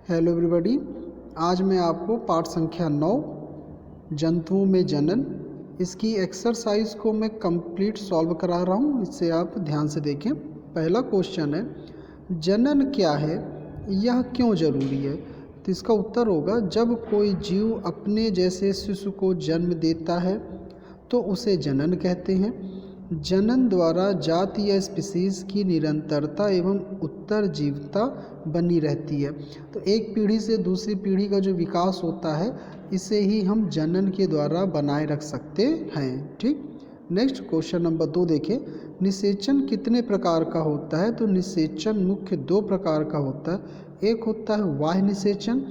Hello everybody. आज मैं आपको पाठ संख्या 9 जंतुओं में जनन इसकी एक्सरसाइज को मैं कंप्लीट सॉल्व करा रहा हूँ। इससे आप ध्यान से देखें। पहला क्वेश्चन है, जनन क्या है, यह क्यों ज़रूरी है। तो इसका उत्तर होगा, जब कोई जीव अपने जैसे शिशु को जन्म देता है तो उसे जनन कहते हैं। जनन द्वारा जाति या स्पीसीज की निरंतरता एवं उत्तरजीवता बनी रहती है। तो एक पीढ़ी से दूसरी पीढ़ी का जो विकास होता है, इसे ही हम जनन के द्वारा बनाए रख सकते हैं। ठीक। नेक्स्ट क्वेश्चन नंबर 2 देखें, निषेचन कितने प्रकार का होता है। तो निषेचन मुख्य 2 प्रकार का होता है। एक होता है बाह्य निषेचन।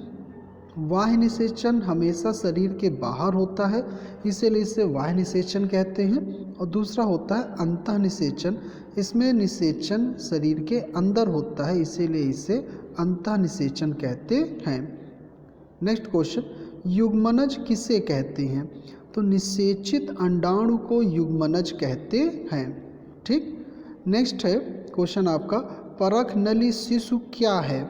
बाह्य निषेचन हमेशा शरीर के बाहर होता है, इसीलिए इसे बाह्य निषेचन कहते हैं। और दूसरा होता है अंतः निषेचन। इसमें निषेचन शरीर के अंदर होता है, इसीलिए इसे अंतः निषेचन कहते हैं। नेक्स्ट क्वेश्चन, युग्मनज किसे कहते हैं। तो निषेचित अंडाणु को युग्मनज कहते हैं। ठीक। नेक्स्ट है क्वेश्चन आपका, परखनली शिशु क्या है।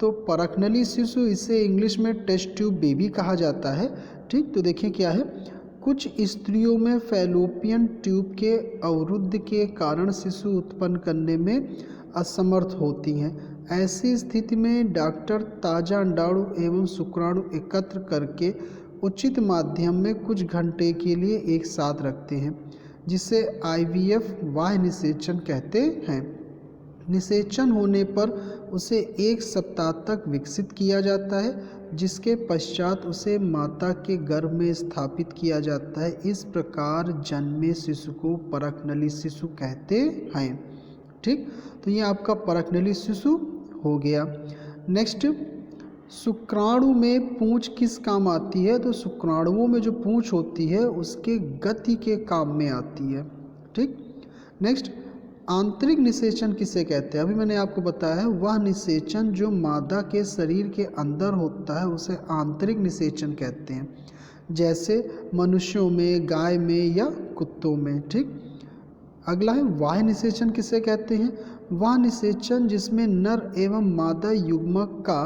तो परखनली शिशु, इसे इंग्लिश में टेस्ट ट्यूब बेबी कहा जाता है। ठीक। तो देखिए क्या है, कुछ स्त्रियों में फैलोपियन ट्यूब के अवरुद्ध के कारण शिशु उत्पन्न करने में असमर्थ होती हैं। ऐसी स्थिति में डॉक्टर ताज़ा अंडाणु एवं शुक्राणु एकत्र करके उचित माध्यम में कुछ घंटे के लिए एक साथ रखते हैं, जिसे IVF बाह्य निषेचन कहते हैं। निषेचन होने पर उसे 1 सप्ताह तक विकसित किया जाता है, जिसके पश्चात उसे माता के गर्भ में स्थापित किया जाता है। इस प्रकार जन्मे शिशु को परखनली शिशु कहते हैं। ठीक। तो ये आपका परखनली शिशु हो गया। नेक्स्ट, शुक्राणु में पूंछ किस काम आती है। तो शुक्राणुओं में जो पूंछ होती है उसके गति के काम में आती है। ठीक। नेक्स्ट, आंतरिक निषेचन किसे कहते हैं। अभी मैंने आपको बताया है, वह निषेचन जो मादा के शरीर के अंदर होता है उसे आंतरिक निषेचन कहते हैं, जैसे मनुष्यों में, गाय में या कुत्तों में। ठीक। अगला है बाह्य निषेचन किसे कहते हैं। वह निषेचन जिसमें नर एवं मादा युग्मक का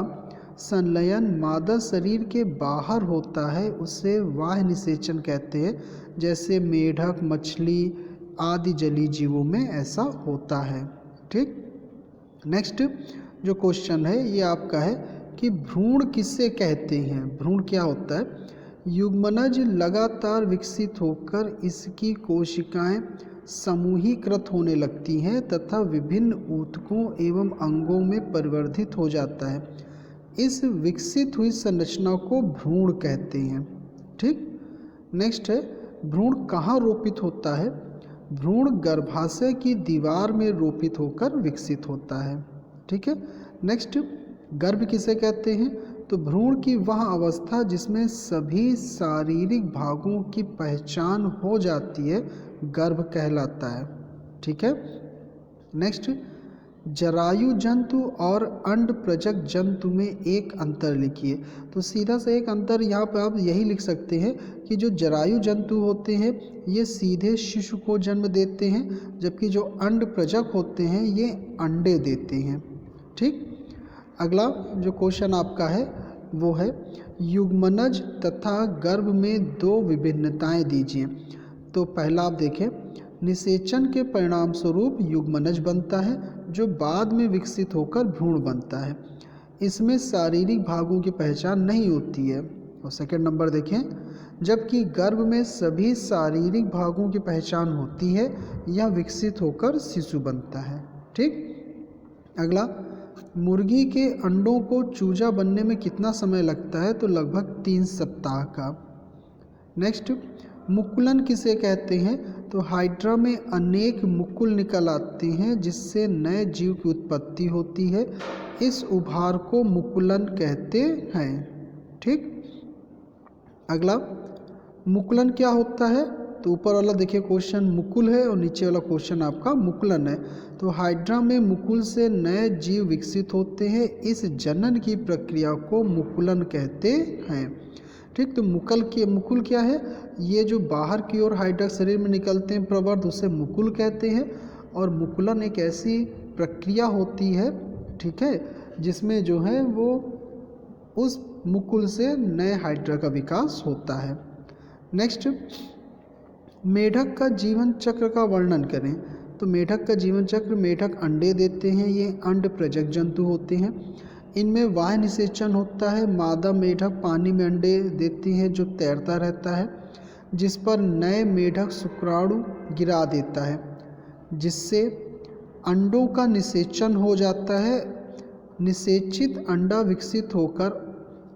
संलयन मादा शरीर के बाहर होता है उसे बाह्य निषेचन कहते हैं, जैसे मेढक, मछली आदि जलीय जीवों में ऐसा होता है। ठीक। नेक्स्ट जो क्वेश्चन है ये आपका है कि भ्रूण किसे कहते हैं। भ्रूण क्या होता है। युग्मनज लगातार विकसित होकर इसकी कोशिकाएं समूहीकृत होने लगती हैं तथा विभिन्न ऊतकों एवं अंगों में परिवर्धित हो जाता है। इस विकसित हुई संरचना को भ्रूण कहते हैं। ठीक। नेक्स्ट है, भ्रूण कहाँ रोपित होता है। भ्रूण गर्भाशय की दीवार में रोपित होकर विकसित होता है। ठीक है। नेक्स्ट, गर्भ किसे कहते हैं। तो भ्रूण की वह अवस्था जिसमें सभी शारीरिक भागों की पहचान हो जाती है गर्भ कहलाता है। ठीक है। नेक्स्ट, जरायु जंतु और अंड प्रजक जंतु में एक अंतर लिखिए। तो सीधा से एक अंतर यहाँ पर आप यही लिख सकते हैं कि जो जरायु जंतु होते हैं ये सीधे शिशु को जन्म देते हैं, जबकि जो अंड प्रजक होते हैं ये अंडे देते हैं। ठीक। अगला जो क्वेश्चन आपका है वो है, युग्मनज तथा गर्भ में 2 विभिन्नताएं दीजिए। तो पहला आप देखें, निषेचन के परिणाम स्वरूप युग्मनज बनता है जो बाद में विकसित होकर भ्रूण बनता है। इसमें शारीरिक भागों की पहचान नहीं होती है। और सेकंड नंबर देखें, जबकि गर्भ में सभी शारीरिक भागों की पहचान होती है, यह विकसित होकर शिशु बनता है। ठीक। अगला, मुर्गी के अंडों को चूजा बनने में कितना समय लगता है। तो लगभग 3 सप्ताह का। नेक्स्ट, मुकुलन किसे कहते हैं। तो हाइड्रा में अनेक मुकुल निकल आते हैं जिससे नए जीव की उत्पत्ति होती है। इस उभार को मुकुलन कहते हैं। ठीक। अगला, मुकुलन क्या होता है। तो ऊपर वाला देखिए क्वेश्चन मुकुल है और नीचे वाला क्वेश्चन आपका मुकुलन है। तो हाइड्रा में मुकुल से नए जीव विकसित होते हैं। इस जनन की प्रक्रिया को मुकुलन कहते हैं। ठीक। तो मुकुल क्या है, ये जो बाहर की ओर हाइड्रा शरीर में निकलते हैं प्रवर्ध, उसे मुकुल कहते हैं। और मुकुलन एक ऐसी प्रक्रिया होती है, ठीक है, जिसमें जो है वो उस मुकुल से नए हाइड्रा का विकास होता है। नेक्स्ट, मेढक का जीवन चक्र का वर्णन करें। तो मेढक का जीवन चक्र, मेढक अंडे देते हैं, ये अंड प्रजक जंतु होते हैं। इनमें बाह्य निषेचन होता है। मादा मेढक पानी में अंडे देती है जो तैरता रहता है, जिस पर नए मेढक शुक्राणु गिरा देता है, जिससे अंडों का निषेचन हो जाता है। निषेचित अंडा विकसित होकर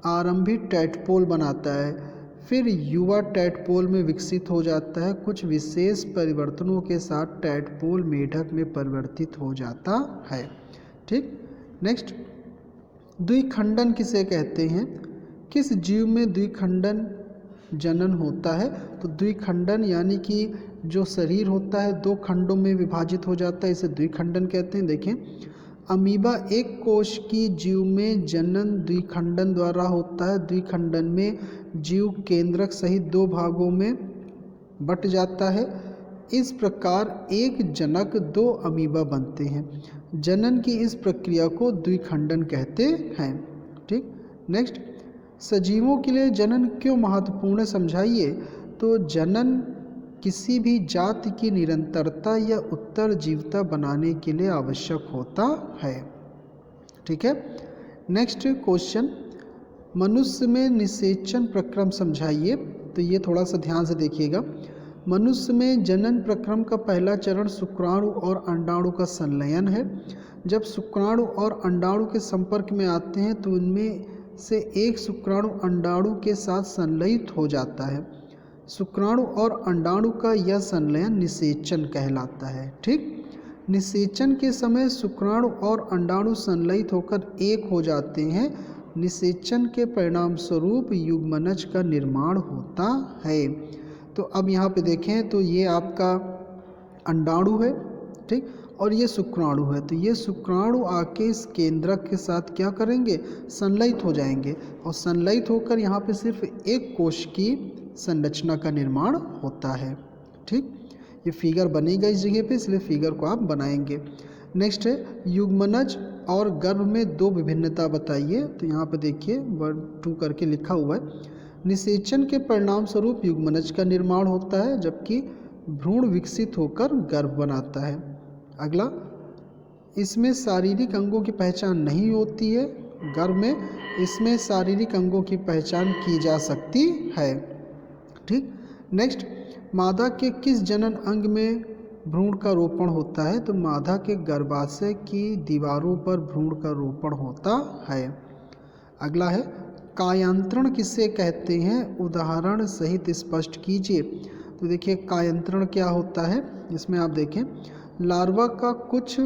आरंभिक टैडपोल बनाता है, फिर युवा टैडपोल में विकसित हो जाता है। कुछ विशेष परिवर्तनों के साथ टैडपोल मेढक में परिवर्तित हो जाता है। ठीक। नेक्स्ट, द्विखंडन किसे कहते हैं? किस जीव में द्विखंडन जनन होता है? तो द्विखंडन यानी कि जो शरीर होता है दो खंडों में विभाजित हो जाता है, इसे द्विखंडन कहते हैं। देखें, अमीबा एक कोश की जीव में जनन द्विखंडन द्वारा होता है। द्विखंडन में जीव केंद्रक सहित दो भागों में बट जाता है। इस प्रकार एक जनक दो अमीबा बनते हैं। जनन की इस प्रक्रिया को द्विखंडन कहते हैं। ठीक। नेक्स्ट, सजीवों के लिए जनन क्यों महत्वपूर्ण है, समझाइए। तो जनन किसी भी जाति की निरंतरता या उत्तरजीविता बनाने के लिए आवश्यक होता है। ठीक है। नेक्स्ट क्वेश्चन, मनुष्य में निषेचन प्रक्रम समझाइए। तो ये थोड़ा सा ध्यान से देखिएगा। मनुष्य में जनन प्रक्रम का पहला चरण शुक्राणु और अंडाणु का संलयन है। जब शुक्राणु और अंडाणु के संपर्क में आते हैं तो उनमें से एक शुक्राणु अंडाणु के साथ संलयित हो जाता है। शुक्राणु और अंडाणु का यह संलयन निषेचन कहलाता है। ठीक। निषेचन के समय शुक्राणु और अंडाणु संलयित होकर एक हो जाते हैं। निषेचन के परिणाम स्वरूप युग्मनज का निर्माण होता है। तो अब यहाँ पे देखें तो ये आपका अंडाणु है, ठीक, और ये शुक्राणु है। तो ये शुक्राणु आके इस केंद्रक के साथ क्या करेंगे, संलयित हो जाएंगे, और संलयित होकर यहाँ पे सिर्फ एक कोश की संरचना का निर्माण होता है। ठीक, ये फिगर बनेगा इस जगह पे, इसलिए फिगर को आप बनाएंगे। नेक्स्ट है युग्मनज और गर्भ में दो विभिन्नता बताइए। तो यहाँ पे देखिए 1, 2 करके लिखा हुआ है। निषेचन के परिणाम स्वरूप युग्मनज का निर्माण होता है, जबकि भ्रूण विकसित होकर गर्भ बनाता है। अगला, इसमें शारीरिक अंगों की पहचान नहीं होती है। गर्भ में इसमें शारीरिक अंगों की पहचान की जा सकती है। ठीक। नेक्स्ट, मादा के किस जनन अंग में भ्रूण का रोपण होता है? तो मादा के गर्भाशय की दीवारों पर भ्रूण का रोपण होता है। अगला है कायांतरण किसे कहते हैं, उदाहरण सहित स्पष्ट कीजिए। तो देखिए कायांतरण क्या होता है, इसमें आप देखें लार्वा का कुछ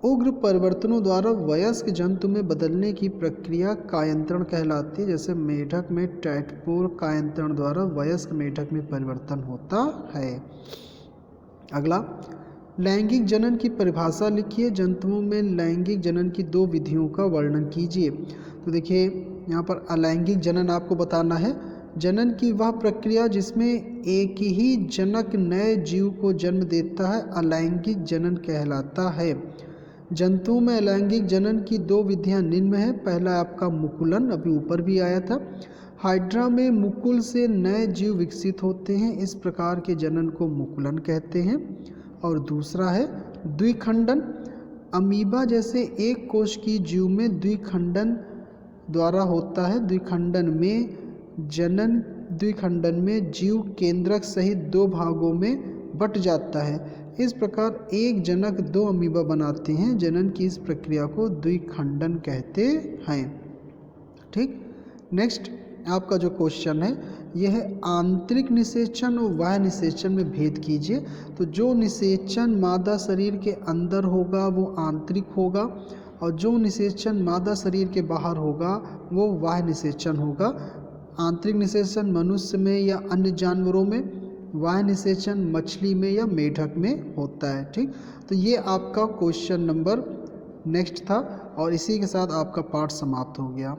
उग्र परिवर्तनों द्वारा वयस्क जंतु में बदलने की प्रक्रिया कायांतरण कहलाती है। जैसे मेढक में टैडपोल कायांतरण द्वारा वयस्क मेढक में परिवर्तन होता है। अगला, लैंगिक जनन की परिभाषा लिखिए। जंतुओं में लैंगिक जनन की दो विधियों का वर्णन कीजिए। तो देखिए यहाँ पर अलैंगिक जनन आपको बताना है। जनन की वह प्रक्रिया जिसमें एक ही जनक नए जीव को जन्म देता है अलैंगिक जनन कहलाता है। जंतुओं में अलैंगिक जनन की दो विधियां निम्न है। पहला आपका मुकुलन, अभी ऊपर भी आया था। हाइड्रा में मुकुल से नए जीव विकसित होते हैं, इस प्रकार के जनन को मुकुलन कहते हैं। और दूसरा है द्विखंडन। अमीबा जैसे एक कोश की जीव में द्विखंडन द्वारा होता है। द्विखंडन में जीव केंद्रक सहित दो भागों में बट जाता है। इस प्रकार एक जनक दो अमीबा बनाते हैं। जनन की इस प्रक्रिया को द्विखंडन कहते हैं। ठीक। नेक्स्ट आपका जो क्वेश्चन है यह है आंतरिक निषेचन और बाह्य निषेचन में भेद कीजिए। तो जो निषेचन मादा शरीर के अंदर होगा वो आंतरिक होगा, और जो निषेचन मादा शरीर के बाहर होगा वो बाह्य निषेचन होगा। आंतरिक निषेचन मनुष्य में या अन्य जानवरों में, बाह्य निषेचन मछली में या मेढक में होता है। ठीक। तो ये आपका क्वेश्चन नंबर नेक्स्ट था, और इसी के साथ आपका पाठ समाप्त हो गया।